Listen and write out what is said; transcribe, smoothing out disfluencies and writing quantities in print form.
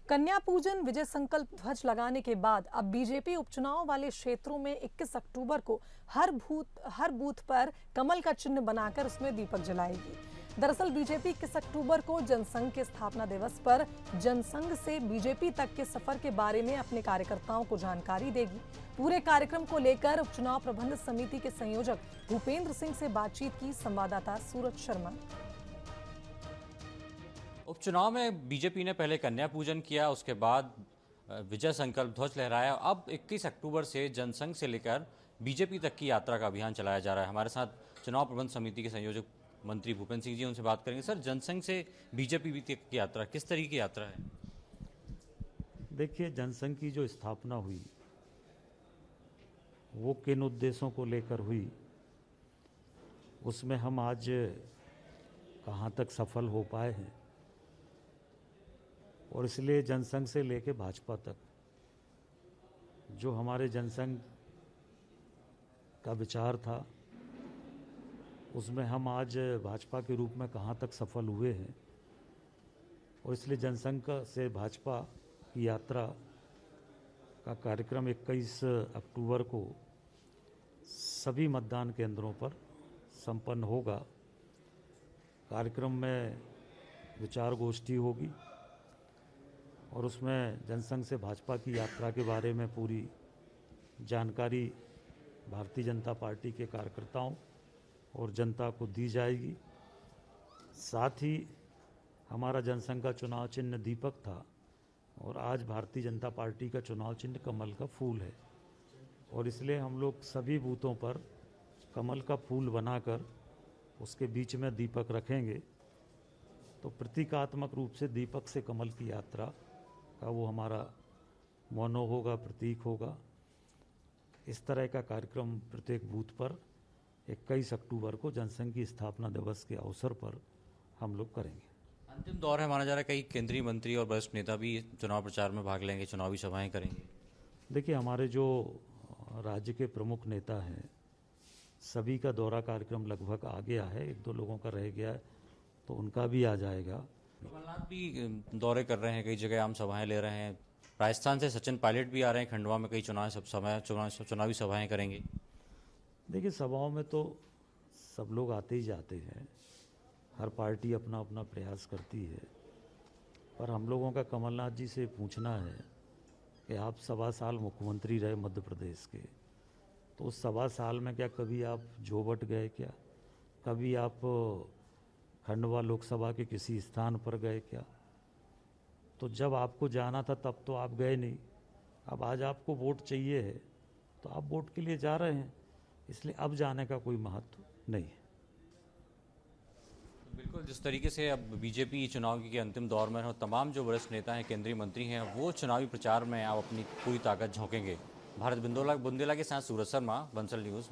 कन्या पूजन विजय संकल्प ध्वज लगाने के बाद अब बीजेपी उपचुनाव वाले क्षेत्रों में 21 अक्टूबर को हर बूथ पर कमल का चिन्ह बनाकर उसमें दीपक जलाएगी। दरअसल बीजेपी 21 अक्टूबर को जनसंघ के स्थापना दिवस पर जनसंघ से बीजेपी तक के सफर के बारे में अपने कार्यकर्ताओं को जानकारी देगी। पूरे कार्यक्रम को लेकर उपचुनाव प्रबंध समिति के संयोजक भूपेंद्र सिंह से बातचीत की संवाददाता सूरज शर्मा। उपचुनाव में बीजेपी ने पहले कन्या पूजन किया, उसके बाद विजय संकल्प ध्वज लहराया। अब 21 अक्टूबर से जनसंघ से लेकर बीजेपी तक की यात्रा का अभियान चलाया जा रहा है। हमारे साथ चुनाव प्रबंध समिति के संयोजक मंत्री भूपेंद्र सिंह जी, उनसे बात करेंगे। सर, जनसंघ से बीजेपी तक की यात्रा किस तरीके की यात्रा है? देखिए, जनसंघ की जो स्थापना हुई वो किन उद्देश्यों को लेकर हुई, उसमें हम आज कहाँ तक सफल हो पाए हैं, और इसलिए जनसंघ से लेकर भाजपा तक जो हमारे जनसंघ का विचार था, उसमें हम आज भाजपा के रूप में कहाँ तक सफल हुए हैं। और इसलिए जनसंघ से भाजपा की यात्रा का कार्यक्रम 21 अक्टूबर को सभी मतदान केंद्रों पर संपन्न होगा। कार्यक्रम में विचार गोष्ठी होगी और उसमें जनसंघ से भाजपा की यात्रा के बारे में पूरी जानकारी भारतीय जनता पार्टी के कार्यकर्ताओं और जनता को दी जाएगी। साथ ही हमारा जनसंघ का चुनाव चिन्ह दीपक था और आज भारतीय जनता पार्टी का चुनाव चिन्ह कमल का फूल है, और इसलिए हम लोग सभी बूथों पर कमल का फूल बनाकर उसके बीच में दीपक रखेंगे। तो प्रतीकात्मक रूप से दीपक से कमल की यात्रा का वो हमारा मोनो होगा, प्रतीक होगा। इस तरह का कार्यक्रम प्रत्येक बूथ पर 21 अक्टूबर को जनसंघ की स्थापना दिवस के अवसर पर हम लोग करेंगे। अंतिम दौर है, माना जा रहा है कई केंद्रीय मंत्री और वरिष्ठ नेता भी चुनाव प्रचार में भाग लेंगे, चुनावी सभाएं करेंगे। देखिए, हमारे जो राज्य के प्रमुख नेता हैं सभी का दौरा कार्यक्रम लगभग आ गया है। 1-2 लोगों का रह गया है तो उनका भी आ जाएगा। कमलनाथ भी दौरे कर रहे हैं, कई जगह आम सभाएं ले रहे हैं। राजस्थान से सचिन पायलट भी आ रहे हैं, खंडवा में कई चुनावी सभाएं करेंगे। देखिए, सभाओं में तो सब लोग आते ही जाते हैं, हर पार्टी अपना अपना प्रयास करती है। पर हम लोगों का कमलनाथ जी से पूछना है कि आप 1.25 साल मुख्यमंत्री रहे मध्य प्रदेश के, तो उस 1.25 साल में क्या कभी आप जोबट गए क्या? कभी आप खंडवा लोकसभा के किसी स्थान पर गए क्या? तो जब आपको जाना था तब तो आप गए नहीं। अब आज आपको वोट चाहिए है तो आप वोट के लिए जा रहे हैं, इसलिए अब जाने का कोई महत्व नहीं है। बिल्कुल, जिस तरीके से अब बीजेपी चुनाव के अंतिम दौर में है और तमाम जो वरिष्ठ नेता हैं, केंद्रीय मंत्री हैं, वो चुनावी प्रचार में अब अपनी पूरी ताकत झोंकेंगे। भारत बुंदेला के साथ सूरज शर्मा, बंसल न्यूज़।